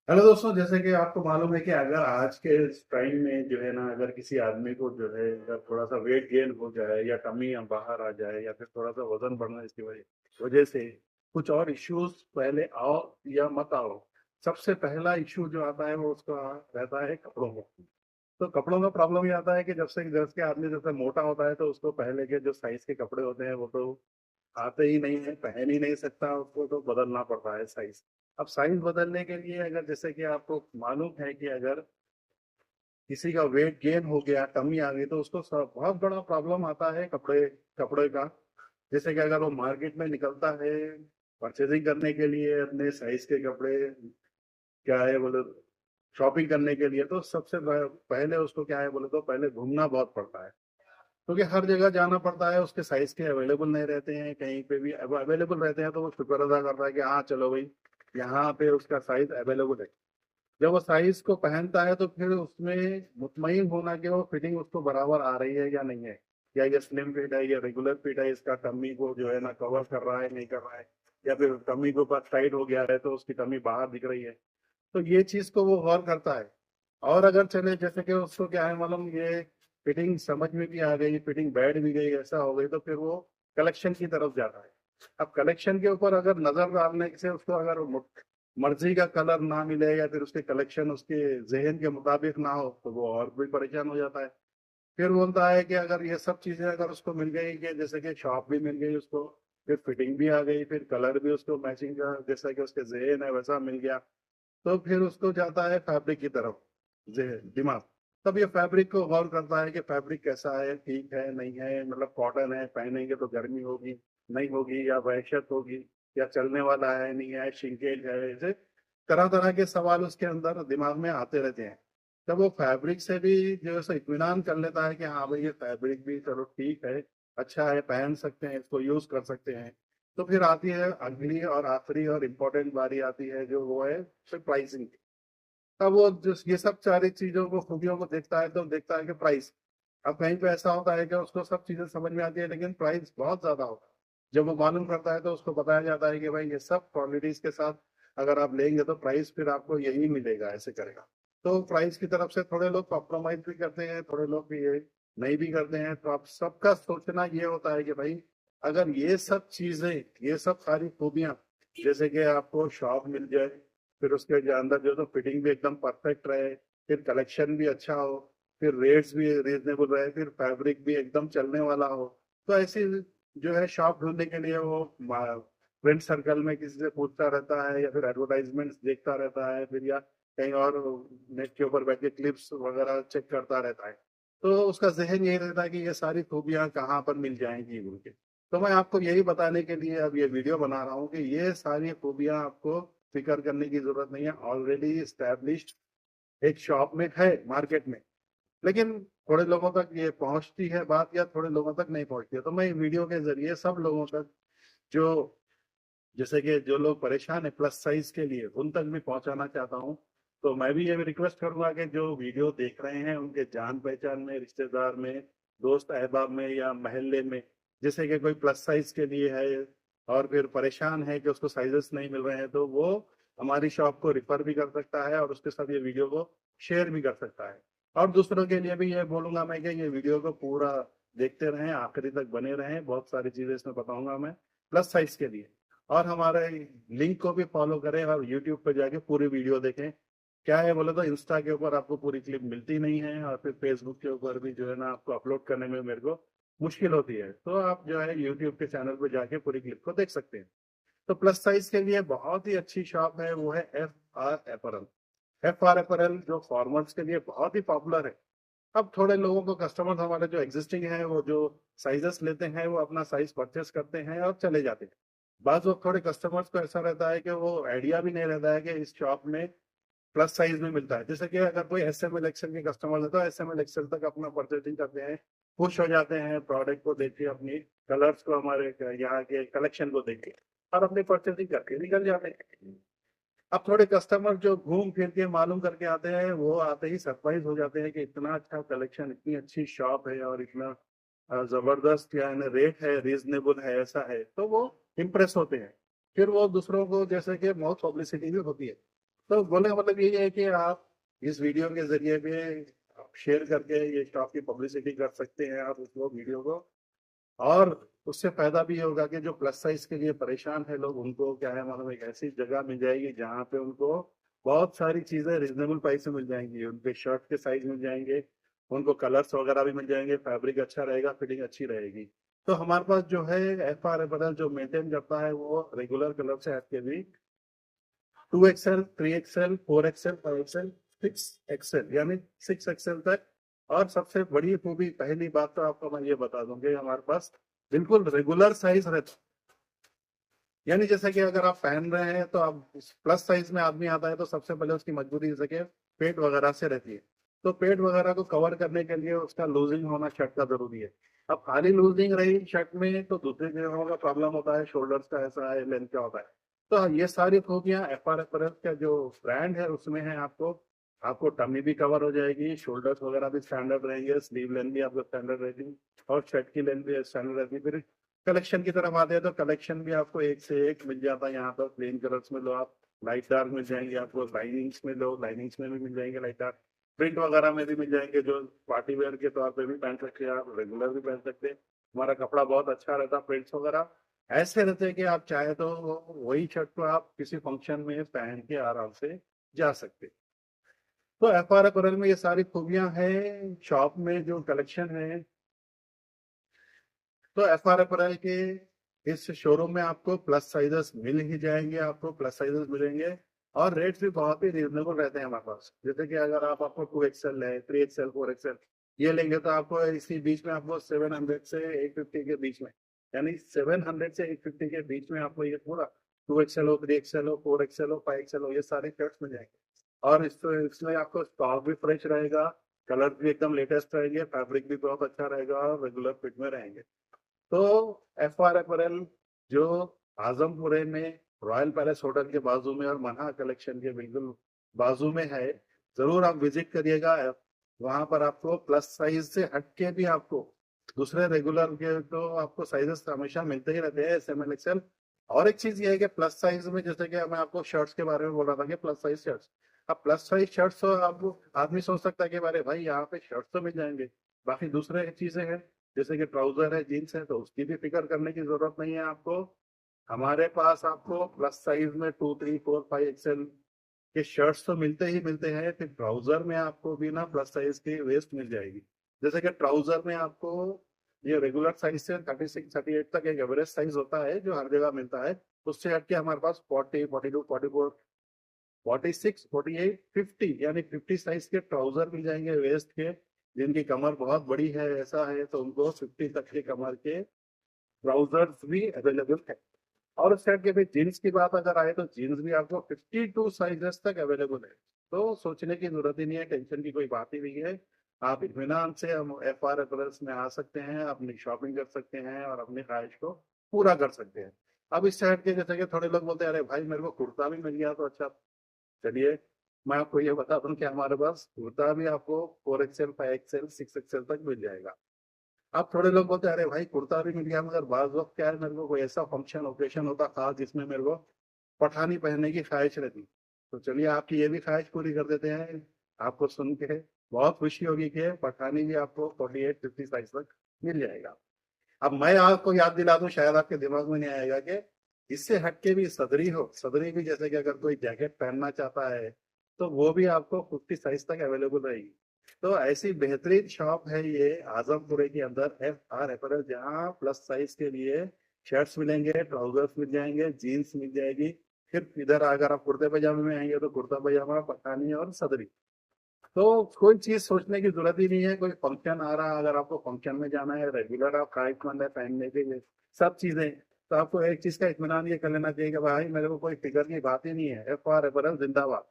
Hello दोस्तों, जैसे कि आपको मालूम है कि अगर आज के टाइम में जो है ना, अगर किसी आदमी को जो है अगर थोड़ा सा वेट गेन हो जाए या टमी बाहर आ जाए या फिर थोड़ा सा वजन बढ़ना इसकी वजह वजह से कुछ और इश्यूज पहले आओ या मत आओ, सबसे पहला इश्यू जो आता है वो उसका रहता है कपड़ों में। तो कपड़ों में प्रॉब्लम ये आता है कि जब के आदमी जैसे मोटा होता है तो उसको पहले के जो साइज के कपड़े होते हैं वो तो आते ही नहीं है, पहन ही नहीं सकता, उसको तो बदलना पड़ता है साइज। अब साइज बदलने के लिए अगर जैसे कि आपको मालूम है कि अगर किसी का वेट गेन हो गया, कमी आ गई, तो उसको बहुत बड़ा प्रॉब्लम आता है कपड़े कपड़े का। जैसे कि अगर वो मार्केट में निकलता है परचेजिंग करने के लिए अपने साइज के कपड़े, क्या है बोले, शॉपिंग करने के लिए, तो सबसे पहले उसको क्या है बोले तो पहले घूमना बहुत पड़ता है, क्योंकि हर जगह जाना पड़ता है। उसके साइज के अवेलेबल नहीं रहते हैं, कहीं पे भी अवेलेबल रहते हैं तो वो शुक्र अदा करता है कि हाँ चलो भाई, यहाँ पे उसका साइज अवेलेबल है। जब वो साइज को पहनता है तो फिर उसमें मुतमईन होना कि वो फिटिंग उसको बराबर आ रही है या नहीं है, या ये स्लिम फिट है या रेगुलर फिट है, इसका टम्मी को जो है ना कवर कर रहा है नहीं कर रहा है, या फिर टम्मी के ऊपर टाइट हो गया है तो उसकी टम्मी बाहर दिख रही है। तो ये चीज को वो गौर करता है। और अगर चले जैसे कि उसको क्या है मालूम, ये फिटिंग समझ में भी आ गई, फिटिंग बैठ भी गई, ऐसा हो गई, तो फिर वो कलेक्शन की तरफ जाता है। अब कलेक्शन के ऊपर अगर नजर डालने से उसको अगर मर्जी का कलर ना मिले या फिर उसके कलेक्शन उसके जहन के मुताबिक ना हो तो वो और भी परेशान हो जाता है। फिर बोलता है कि अगर ये सब चीजें अगर उसको मिल गई, कि जैसे कि शॉप भी मिल गई उसको, फिर फिटिंग भी आ गई, फिर कलर भी उसको मैचिंग का जैसा कि उसके जहन है वैसा मिल गया, तो फिर उसको जाता है फैब्रिक की तरफ दिमाग। तब ये फैब्रिक को गौर करता है कि फैब्रिक कैसा है, ठीक है नहीं है, मतलब कॉटन है, पहनेंगे तो गर्मी होगी नहीं होगी, या वहशत होगी, या चलने वाला है नहीं है, शिंकेज है, ऐसे तरह तरह के सवाल उसके अंदर दिमाग में आते रहते हैं। तब वो फैब्रिक से भी जो है सो इत्मीनान कर लेता है कि हाँ भाई ये फैब्रिक भी चलो ठीक है, अच्छा है, पहन सकते हैं, इसको यूज कर सकते हैं। तो फिर आती है अगली और आखिरी और इम्पोर्टेंट बारी आती है, जो वो है फिर प्राइसिंग। अब वो जो ये सब सारी चीजों को खूबियों को देखता है तो देखता है कि प्राइस। अब कहीं पे ऐसा होता है कि उसको सब चीजें समझ में आती है लेकिन प्राइस बहुत ज्यादा होता है। जब वो मालूम करता है तो उसको बताया जाता है कि भाई ये सब क्वालिटीज के साथ अगर आप लेंगे तो प्राइस फिर आपको यही मिलेगा, ऐसे करेगा। तो प्राइस की तरफ से थोड़े लोग कॉम्प्रोमाइज भी करते हैं, थोड़े लोग भी ये नहीं भी करते हैं। तो आप सबका सोचना ये होता है कि भाई अगर ये सब चीजें, ये सब सारी खूबियां, जैसे कि आपको शॉप मिल जाए, फिर उसके अंदर जो तो फिटिंग भी एकदम परफेक्ट रहे, फिर कलेक्शन भी अच्छा हो, फिर रेट्स भी रीजनेबल रहे, फिर फैब्रिक भी एकदम चलने वाला हो, तो ऐसी जो है शॉप ढूंढने के लिए वो फ्रेंड सर्कल में किसी से पूछता रहता है या फिर एडवर्टाइजमेंट्स देखता रहता है, फिर या कहीं और नेट के ऊपर बैठ के क्लिप्स वगैरह चेक करता रहता है। तो उसका जहन यही रहता है कि ये सारी खूबियां कहाँ पर मिल जाएंगी उनके। तो मैं आपको यही बताने के लिए अब ये वीडियो बना रहा हूँ कि ये सारी खूबियां आपको फिक्र करने की जरूरत नहीं है, ऑलरेडी स्टैब्लिश्ड एक शॉप में है मार्केट में। लेकिन थोड़े लोगों तक ये पहुंचती है बात या थोड़े लोगों तक नहीं पहुंचती है, तो मैं वीडियो के जरिए सब लोगों तक, जो जैसे कि जो लोग परेशान है प्लस साइज के लिए, उन तक भी पहुंचाना चाहता हूँ। तो मैं भी ये रिक्वेस्ट करूंगा कि जो वीडियो देख रहे हैं उनके जान पहचान में, रिश्तेदार में, दोस्त अहबाब में या मोहल्ले में, जैसे कि कोई प्लस साइज के लिए है और फिर परेशान है कि उसको साइजेस नहीं मिल रहे हैं, तो वो हमारी शॉप को रिफर भी कर सकता है और उसके साथ ये वीडियो को शेयर भी कर सकता है। और दूसरों के लिए भी ये बोलूंगा मैं कि ये वीडियो को पूरा देखते रहें, आखिरी तक बने रहें, बहुत सारी चीजें इसमें बताऊंगा मैं प्लस साइज के लिए। और हमारे लिंक को भी फॉलो करें और यूट्यूब पर जाके पूरी वीडियो देखें। क्या है बोले तो इंस्टा के ऊपर आपको पूरी क्लिप मिलती नहीं है और फिर फेसबुक के ऊपर भी जो है ना आपको अपलोड करने में मेरे को मुश्किल होती है, तो आप जो है यूट्यूब के चैनल पर जाके पूरी क्लिप को देख सकते हैं। तो प्लस साइज के लिए बहुत ही अच्छी शॉप है, वो है FR अपैरल। FR अपैरल जो फॉर्मल्स के लिए बहुत ही पॉपुलर है। अब थोड़े लोगों को कस्टमर्स हमारे जो एग्जिस्टिंग है वो जो साइजेस लेते हैं वो अपना साइज परचेस करते हैं और चले जाते हैं। बाज वक्त थोड़े कस्टमर्स को ऐसा रहता है कि वो आइडिया भी नहीं रहता है कि इस शॉप में प्लस साइज में मिलता है। जैसे कि अगर कोई SML एक्सेल के कस्टमर है तो SML एक्सेल तक अपना परचेसिंग करते हैं, खुश हो जाते हैं प्रोडक्ट को देख के, अपनी कलर्स को, हमारे यहाँ के कलेक्शन को देख के, और अपनी परचेसिंग करके निकल जाते हैं। अब थोड़े कस्टमर जो घूम फिर के मालूम करके आते हैं वो आते ही सरप्राइज हो जाते हैं कि इतना अच्छा कलेक्शन, इतनी अच्छी शॉप है और इतना जबरदस्त यानी रेट है, रीजनेबल है, ऐसा है, तो वो इम्प्रेस होते हैं। फिर वो दूसरों को, जैसे कि बहुत पब्लिसिटी भी होती है, तो बोलने का मतलब ये है कि आप इस वीडियो के जरिए भी आप शेयर करके ये स्टॉक की पब्लिसिटी कर सकते हैं आप उसको वीडियो को। और उससे फायदा भी होगा कि जो प्लस साइज के लिए परेशान है लोग, उनको क्या है मालूम, एक ऐसी जगह मिल जाएगी जहाँ पे उनको बहुत सारी चीजें रिजनेबल प्राइस में मिल जाएंगी। उनके शर्ट के साइज मिल जाएंगे, उनको कलर्स वगैरह भी मिल जाएंगे, फैब्रिक अच्छा रहेगा, फिटिंग अच्छी रहेगी। तो हमारे पास जो है FR अपैरल जो मेंटेन करता है वो रेगुलर कलर से हट के भी 2XL, 3XL, 4XL, 5XL, 6XL, यानी 6XL तक। और सबसे बड़ी खूबी, पहली बात तो आपको मैं ये बता दूंगी, हमारे पास बिल्कुल रेगुलर साइज रहता, यानी जैसे कि अगर आप पहन रहे हैं तो आप प्लस साइज में आदमी आता है तो सबसे पहले उसकी मजबूरी जैसे कि पेट वगैरह से रहती है। तो पेट वगैरह को कवर करने के लिए उसका लूजिंग होना शर्ट का जरूरी है। अब खाली लूजिंग रही शर्ट में तो दूसरी जगहों का प्रॉब्लम होता है, शोल्डर्स का ऐसा है, लेंथ का होता है। तो ये सारी खूबियां FR अपैरल का जो ब्रांड है उसमें है। आपको आपको टमी भी कवर हो जाएगी, शोल्डर्स वगैरह भी स्टैंडर्ड रहेंगे, स्लीव लेंथ भी आपको स्टैंडर्ड रहेगी, और शर्ट की लेंथ भी स्टैंडर्ड रहती है। फिर कलेक्शन की तरफ आते हैं तो कलेक्शन भी आपको एक से एक मिल जाता है यहाँ पर। प्लेन कलर्स में लो आप, लाइट डार्क मिल जाएंगे आपको, लाइनिंग्स में लो, लाइनिंग्स में भी मिल जाएंगे लाइट डार्क, प्रिंट वगैरह में भी मिल जाएंगे, जो पार्टी वेयर के तौर पे भी पहन सकते हैं आप, रेगुलर भी पहन सकते हैं। हमारा कपड़ा बहुत अच्छा रहता है, प्रिंट्स वगैरह ऐसे रहते हैं कि आप चाहे तो वही शर्ट को आप किसी फंक्शन में पहन के आराम से जा सकते हैं। तो FR अपैरल में ये सारी खूबियां हैं। शॉप में जो कलेक्शन है, तो FR अपैरल के इस शोरूम में आपको प्लस साइजेस मिल ही जाएंगे, आपको प्लस साइजेस मिलेंगे। और रेट्स भी बहुत ही रीजनेबल रहते हैं हमारे पास। जैसे कि अगर आप आपको 2XL है, 3XL, 4XL ये लेंगे तो आपको इसी बीच में आपको 700 से 850 के बीच में, यानी 700 से 850 के बीच में आपको ये पूरा 2XL हो, 3XL हो, 4XL हो, 5XL हो, ये सारे शर्ट्स मिल जाएंगे। और इसमें आपको स्टॉक भी फ्रेश रहेगा, कलर भी एकदम लेटेस्ट रहेंगे, फैब्रिक भी बहुत अच्छा रहेगा, और रेगुलर फिट में रहेंगे। तो FR अपैरल जो आजमपुरे में रॉयल पैलेस होटल के बाजू में और मन्हा कलेक्शन के बिल्कुल बाजू में है, जरूर आप विजिट करिएगा। वहां पर आपको प्लस साइज से हटके भी आपको दूसरे रेगुलर के तो आपको साइजेस हमेशा मिलते ही रहते हैं, SML, XL। और एक चीज ये है कि प्लस साइज में, जैसे कि मैं आपको शर्ट्स के बारे में बोल रहा था कि प्लस साइज शर्ट्स, अब प्लस साइज शर्ट्स तो आपको आदमी सोच सकता है कि अरे भाई यहाँ पे शर्ट्स तो मिल जाएंगे, बाकी दूसरे चीजें हैं जैसे कि ट्राउजर है, जीन्स है, तो उसकी भी फिक्र करने की जरूरत नहीं है आपको। हमारे पास आपको प्लस साइज में 2, 3, 4, 5XL के शर्ट्स तो मिलते ही मिलते हैं। फिर ट्राउजर में आपको भी ना प्लस साइज की वेस्ट मिल जाएगी। जैसे कि ट्राउजर में आपको ये रेगुलर साइज से 36, 38 तक एक एवरेज साइज होता है जो हर जगह मिलता है। उससे हटके हमारे पास 40, 42, 44, 46, 48, 50, यानी 50 साइज के ट्राउजर मिल जाएंगे वेस्ट के। जिनकी कमर बहुत बड़ी है ऐसा है तो उनको 50 तक के कमर के ट्राउजर्स भी अवेलेबल है। और उस साइड के फिर जीन्स की बात अगर आए तो जीन्स भी आपको 52 साइजेस तक अवेलेबल है। तो सोचने की जरूरत ही नहीं है, टेंशन की कोई बात ही नहीं है। आप इत्मीनान से हम FR अपैरल्स में आ सकते हैं, अपनी शॉपिंग कर सकते हैं और अपनी ख्वाहिश को पूरा कर सकते हैं। अब इस साइड के जैसे कि थोड़े लोग बोलते हैं अरे भाई मेरे को कुर्ता भी मिल गया तो अच्छा। चलिए मैं आपको ये बता दूं कि हमारे पास कुर्ता भी आपको 4XL, 5XL, 6XL तक मिल जाएगा। अब थोड़े लोग बोलते हैं अरे भाई कुर्ता भी मिल गया, मगर बाज वक्त क्या है, मेरे को कोई ऐसा फंक्शन ओकेशन होता खास जिसमें मेरे को पठानी पहनने की ख्वाहिश रहती। तो चलिए आपकी ये भी ख्वाहिश पूरी कर देते हैं। आपको सुन के बहुत खुशी होगी कि पठानी भी आपको 48, 50 साइज तक मिल जाएगा। अब मैं आपको याद दिला दूं, शायद आपके दिमाग में नहीं आएगा कि इससे हटके भी सदरी हो। सदरी भी जैसे कि अगर कोई जैकेट पहनना चाहता है तो वो भी आपको 50 साइज तक अवेलेबल रहेगी। तो ऐसी बेहतरीन शॉप है ये आजमपुरे के अंदर, FR अपैरल, जहाँ प्लस साइज के लिए शर्ट्स मिलेंगे, ट्राउजर्स मिल जाएंगे, जीन्स मिल जाएगी। फिर इधर अगर आप कुर्ते पैजामे में आएंगे तो कुर्ता पैजामा, पठानी और सदरी। तो कोई चीज सोचने की जरूरत ही नहीं है। कोई फंक्शन आ रहा है, अगर आपको फंक्शन में जाना है, रेगुलर आप ख्वाहिशमंद है पहनने के लिए सब चीजें, तो आपको एक चीज का इत्मीनान ये कर लेना चाहिए कि भाई मेरे को कोई फिक्र की बात ही नहीं है। FR अपैरल जिंदाबाद।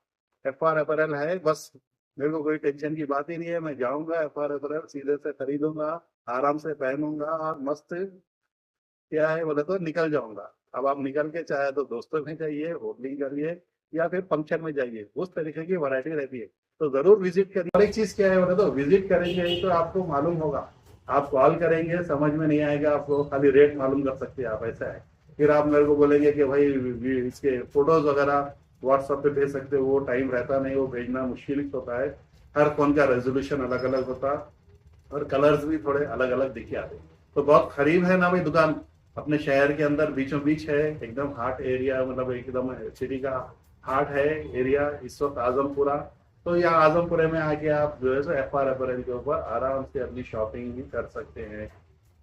FR अपैरल है बस, मेरे को कोई टेंशन की बात ही नहीं है। मैं जाऊंगा FR अपैरल, सीधे से खरीदूंगा, आराम से पहनूंगा और मस्त क्या है बोले तो निकल जाऊंगा। अब आप निकल के चाहे तो दोस्तों में जाइए, होटलिंग करिए, या फिर फंक्शन में जाइए, उस तरीके की वैरायटी रहती है। तो जरूर विजिट करिए। और एक चीज क्या है बोले तो विजिट करेंगे ही तो आपको मालूम होगा। आप कॉल करेंगे समझ में नहीं आएगा आपको, खाली रेट मालूम कर सकते हैं आप, ऐसा है। फिर आप मेरे को बोलेंगे कि भाई इसके फोटोज वगैरह व्हाट्सएप पे भेज सकते हो, वो टाइम रहता नहीं, वो भेजना मुश्किल होता है। हर फोन का रेजोल्यूशन अलग अलग होता, और कलर्स भी थोड़े अलग अलग दिखे आते। तो बहुत करीब है ना भाई दुकान, अपने शहर के अंदर बीचों बीच है, एकदम हार्ट एरिया, मतलब एकदम सिटी का हार्ट है एरिया इस वक्त आजमपुरा। तो यहाँ आजमपुरे में आके आप जो है सो FR अपरेल के ऊपर आराम से अपनी शॉपिंग भी कर सकते हैं।